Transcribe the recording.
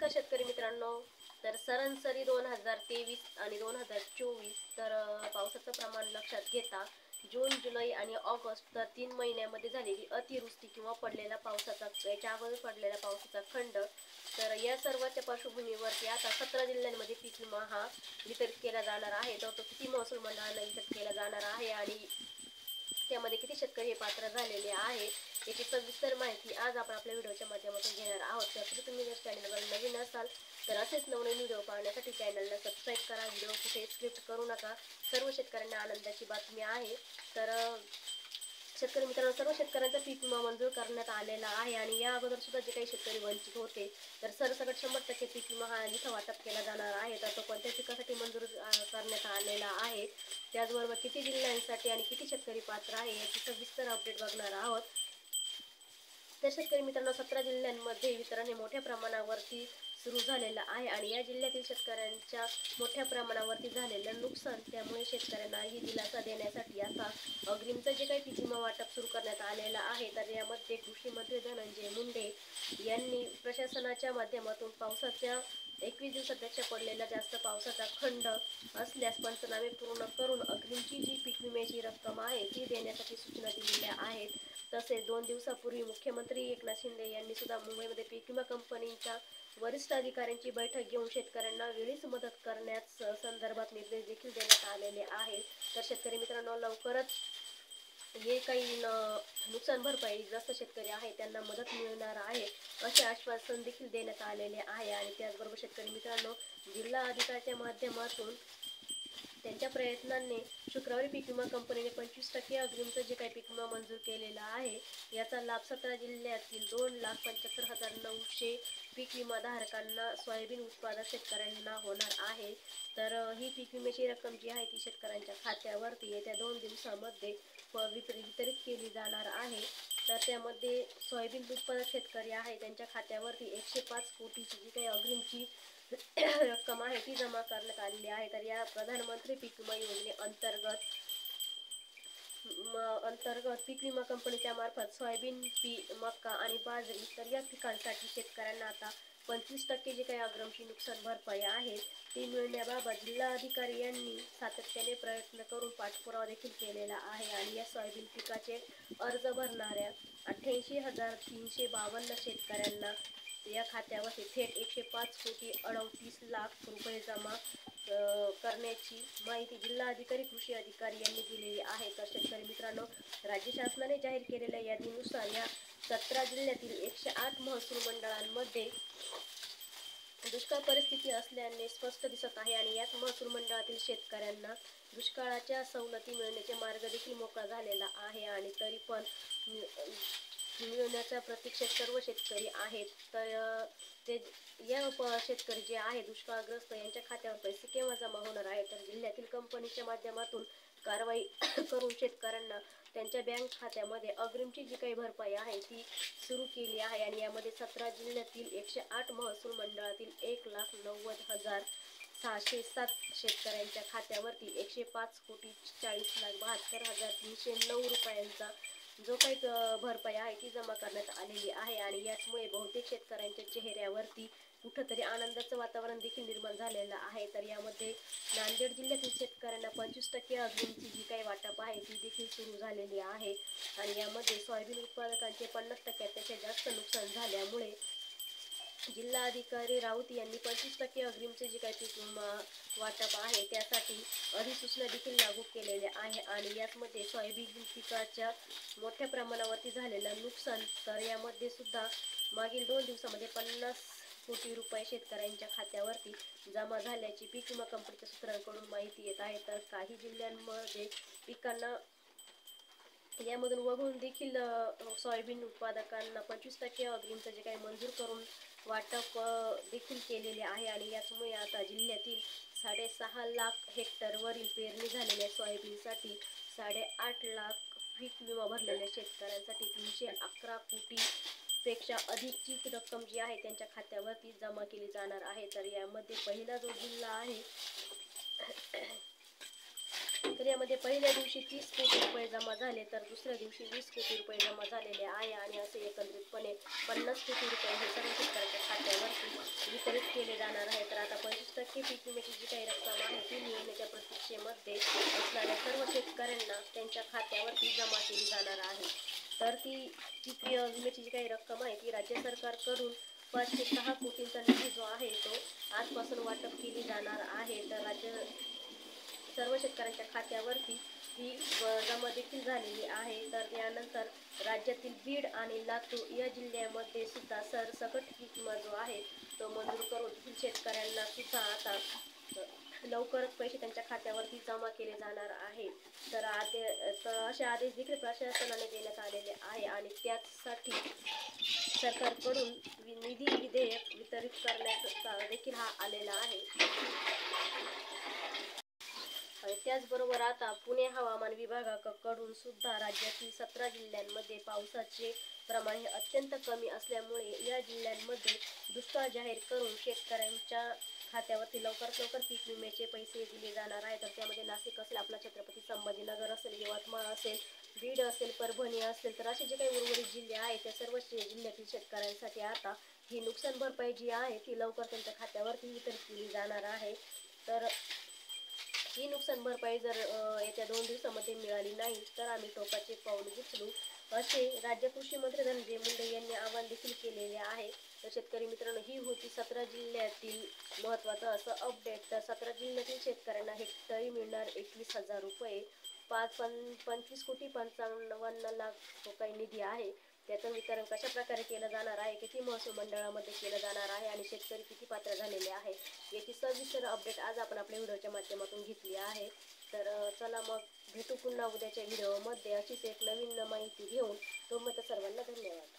नमस्कार शेतकरी मित्रांनो। तर सरासरी 2023 आणि 2024 तर पावसाचं प्रमाण लक्षात घेता जून, जुलै आणि ऑगस्ट तर 3 महिन्यामध्ये झालेली अतिवृष्टी किंवा पडलेला पावसाचा याच्या अगोदर पडलेला पावसाचा खंड, तर या सर्वांच्या पार्श्वभूमीवरती आता 17 जिल्ह्यांमध्ये पीक विमा हा वितरित केला जाणार आहे। तर तो किती महसूल मंडळांना वितरित केला जाणार आहे आणि त्यामध्ये किती शेतकरी हे पात्र झालेले आहे याची सविस्तर माहिती आज आपण आपल्या व्हिडिओच्या माध्यमातून घेणार आहोत। त्यापूर्वी तुम्ही जर चॅनलवर नवीन असाल तर असेच नवनवीन व्हिडिओ पाहण्यासाठी चॅनलला सबस्क्राईब करा। व्हिडिओ कुठे स्किप करू नका। सर्व शेतकऱ्यांना आनंदाची बातमी आहे। तर शेतकरी मित्रांनो, सर्व शेतकऱ्यांचा पीक विमा मंजूर करण्यात आलेला आहे आणि या अगोदर सुद्धा जे काही शेतकरी वंचित होते तर सरसकट 100% पीक विमा हा इथं वाटप केला जाणार आहे। तर तो कोणत्या पिकासाठी मंजूर करण्यात आलेला आहे, त्याचबरोबर किती जिल्ह्यांसाठी आणि किती शेतकरी पात्र आहे याची सविस्तर अपडेट बघणार आहोत। तर शेतकरी मित्रांनो, 17 जिल्ह्यांमध्ये वितरण हे मोठ्या प्रमाणावरती सुरू झालेलं आहे आणि या जिल्ह्यातील शेतकऱ्यांच्या मोठ्या प्रमाणावरती झालेलं नुकसान, त्यामुळे शेतकऱ्यांना ही दिलासा देण्यासाठी आता अग्रिमचं जे काही पीक विमा वाटप सुरू करण्यात आलेलं आहे। तर यामध्ये कृषी मंत्री धनंजय मुंडे यांनी प्रशासनाच्या माध्यमातून पावसाच्या 21 दिवसापेक्षा पडलेला जास्त पावसाचा खंड असल्यास पंचनामे पूर्ण करून अग्रिमची जी पीक विम्याची रक्कम आहे ती देण्यासाठी सूचना दिलेल्या आहेत। तसेच 2 दिवसापूर्वी मुख्यमंत्री एकनाथ शिंदे यांनी सुद्धा मुंबईमध्ये पीक विमा कंपनीच्या वरिष्ठ अधिकाऱ्यांची बैठक घेऊन शेतकऱ्यांना वेळीच मदत करण्यास संदर्भात निर्देश देखील देण्यात आलेले आहेत। तर शेतकरी मित्रांनो, लवकरच जे काही नुकसान भरपाई ग्रस्त शेतकरी आहे त्यांना मदत मिळणार आहे असे आश्वासन देखील देण्यात आलेले आहे। आणि त्याचबरोबर शेतकरी मित्रांनो, जिल्हा अधिकाऱ्याच्या माध्यमातून त्यांच्या प्रयत्नांनी शुक्रवारी पीक विमा कंपनीने 25% अग्रिमचं जे काही पीक विमा मंजूर केलेला आहे याचा लाभ 17 जिल्ह्यातील 2,75,900 पीक विमा धारकांना, सोयाबीन उत्पादक शेतकऱ्यांना होणार आहे। तर ही पीक विम्याची रक्कम जी आहे ती शेतकऱ्यांच्या खात्यावरती येत्या 2 दिवसामध्ये वितरित केली जाणार आहे। तर त्यामध्ये सोयाबीन उत्पादक शेतकरी आहे त्यांच्या खात्यावरती 105 कोटीची जी काही अग्रिमची रक्कम आहे ती जमा करण्यात आलेली आहे। तर या प्रधानमंत्री पीक विमा योजनेअंतर्गत पीक विमा कंपनीच्या मार्फत सोयाबीन, मका आणि बाजरी तर या पिकांसाठी शेतकऱ्यांना आता 25% जे काही अग्रिमची नुकसान भरपाई आहे ती मिळण्याबाबत जिल्हाधिकारी यांनी सातत्याने प्रयत्न करून पाठपुरावा देखील केलेला आहे। आणि या सोयाबीन पिकाचे अर्ज भरणाऱ्या 88,352 शेतकऱ्यांना या खात्यावरती थेट 105 कोटी 38 लाख रुपये जमा करण्याची माहिती जिल्हाधिकारी कृषी अधिकारी यांनी दिलेली आहे। तर शेतकरी मित्रांनो, राज्य शासनाने जाहीर केलेल्या यादीनुसार या 17 जिल्ह्यातील 108 महसूल मंडळांमध्ये दुष्काळ परिस्थिती असल्याने स्पष्ट दिसत आहे आणि याच महसूल मंडळातील शेतकऱ्यांना दुष्काळाच्या सवलती मिळण्याचे मार्ग देखील मोकळा झालेला आहे। आणि तरी पण मिळवण्याच्या प्रतीक्षेत सर्व शेतकरी आहेत। तर ते शेतकरी जे आहे दुष्काळग्रस्त यांच्या खात्यावर पैसे केव्हा जमा होणार आहे, तर जिल्ह्यातील कंपनीच्या माध्यमातून कारवाई करून शेतकऱ्यांना त्यांच्या बँक खात्यामध्ये अग्रिमची जी काही भरपाई आहे ती सुरू केली आहे। आणि यामध्ये 17 जिल्ह्यातील 108 महसूल मंडळातील 1,90,607 शेतकऱ्यांच्या खात्यावरती 105 कोटी 40,72,309 रुपयांचा जो काही भरपाई आहे ती जमा करण्यात आलेली आहे। आणि यामुळे बहुतेक शेतकऱ्यांच्या चेहऱ्यावरती कुठंतरी आनंदाचं वातावरण देखील निर्माण झालेलं आहे। तर यामध्ये नांदेड जिल्ह्यातील शेतकऱ्यांना 25% अग्रिमची जी काही वाटप आहे ती देखील सुरू झालेली आहे। आणि यामध्ये सोयाबीन उत्पादकांचे 50%पेक्षा जास्त नुकसान झाल्यामुळे जिल्हाधिकारी राऊत यांनी 25% अग्रिमचे जे काही पीक विमा वाटप आहे त्यासाठी अधिसूचना देखील लागू केलेल्या आहे। आणि यामध्ये सोयाबीन पिकाच्या मोठ्या प्रमाणावरती झालेलं नुकसान, तर यामध्ये सुद्धा मागील 2 दिवसामध्ये 50 कोटी रुपये शेतकऱ्यांच्या खात्यावरती जमा झाल्याची पीक विमा कंपनीच्या सूत्रांकडून माहिती येत आहे। तर काही जिल्ह्यांमध्ये पिकांना यामधून वगळून देखील सोयाबीन उत्पादकांना 25% अग्रिमचं जे काही मंजूर करून वाटप देखील केलेले आहे। आणि यामुळे आता जिल्ह्यातील 6.5 लाख हेक्टरवरील पेरणी झालेल्या सोयाबीनसाठी 8.5 लाख पीक विमा भरलेल्या शेतकऱ्यांसाठी 311 कोटी पेक्षा अधिकची रक्कम जी आहे त्यांच्या खात्यावरती जमा केली जाणार आहे। तर यामध्ये पहिला जो जिल्हा आहे तर यामध्ये पहिल्या दिवशी 30 कोटी रुपये जमा झाले, तर दुसऱ्या दिवशी 20 कोटी रुपये जमा झालेले आहे आणि असे एकत्रितपणे 50 कोटी रुपये हे सर्व शेतकऱ्यांच्या खात्यावरती वितरित केले जाणार आहे. तर आता 25% पीक विम्याची जी काही रक्कम आहे ती निवडण्याच्या प्रतीक्षेमध्ये असणाऱ्या सर्व शेतकऱ्यांना त्यांच्या खात्यावरती जमा केली जाणार आहे. तर ती पीक विम्याची जी काही रक्कम आहे ती राज्य सरकारकडून 506 कोटींचा निधी जो आहे तो आजपासून वाटप केली जाणार आहे. तर सर्व शेतकऱ्यांच्या खात्यावरती ही जमा देखील झालेली आहे. तर यानंतर राज्यातील बीड आणि लातूर या जिल्ह्यामध्ये सुद्धा सरसकट पीक विमा जो आहे तो मंजूर करून शेतकऱ्यांना सुद्धा आता लवकरच पैसे त्यांच्या खात्यावरती जमा केले जाणार आहे. तर असे आदेश देखील प्रशासनाने देण्यात आलेले आहे आणि त्यासाठी सरकारकडून निधी विधेयक वितरित करण्याचा देखील हा आलेला आहे. आणि त्याचबरोबर आता पुणे हवामान विभागाकडून सुद्धा राज्यातील 17 जिल्ह्यांमध्ये पावसाचे प्रमाण हे अत्यंत कमी असल्यामुळे या जिल्ह्यांमध्ये दुष्काळ जाहीर करून शेतकऱ्यांच्या खात्यावरती लवकरात लवकर पीक विम्याचे पैसे दिले जाणार आहे. तर त्यामध्ये नाशिक असेल, आपला छत्रपती संभाजीनगर असेल, यवतमाळ असेल, बीड असेल, परभणी असेल, तर असे जे काही उर्वरित जिल्हे आहेत त्या सर्व जिल्ह्यातील शेतकऱ्यांसाठी आता ही नुकसान भरपाई जी आहे ती लवकर त्यांच्या खात्यावरती वितरित केली जाणार आहे. तर ही नुकसान भरपाई जर येत्या 2 दिवसामध्ये मिळाली नाही तर आम्ही टोकाचे पाऊल उचलू, असे राज्य कृषी मंत्री धनंजय मुंडे यांनी आवाहन देखील केलेले आहे. तर शेतकरी मित्रांनो, ही होती 17 जिल्ह्यातील महत्त्वाचं असं अपडेट. तर 17 जिल्ह्यातील शेतकऱ्यांना हेक्टरी मिळणार 21,000 रुपये, 25 कोटी 55 लाख जो काही निधी आहे त्याचं वितरण कशा प्रकारे केलं जाणार आहे, किती महसूल मंडळामध्ये केलं जाणार आहे आणि शेतकरी किती पात्र झालेले आहे याची सविस्तर अपडेट आज आपण आपल्या व्हिडिओच्या माध्यमातून घेतली आहे. तर चला मग भेटू पुन्हा उद्याच्या व्हिडिओमध्ये अशीच एक नवीन माहिती घेऊन. तोपर्यंत सर्वांना धन्यवाद.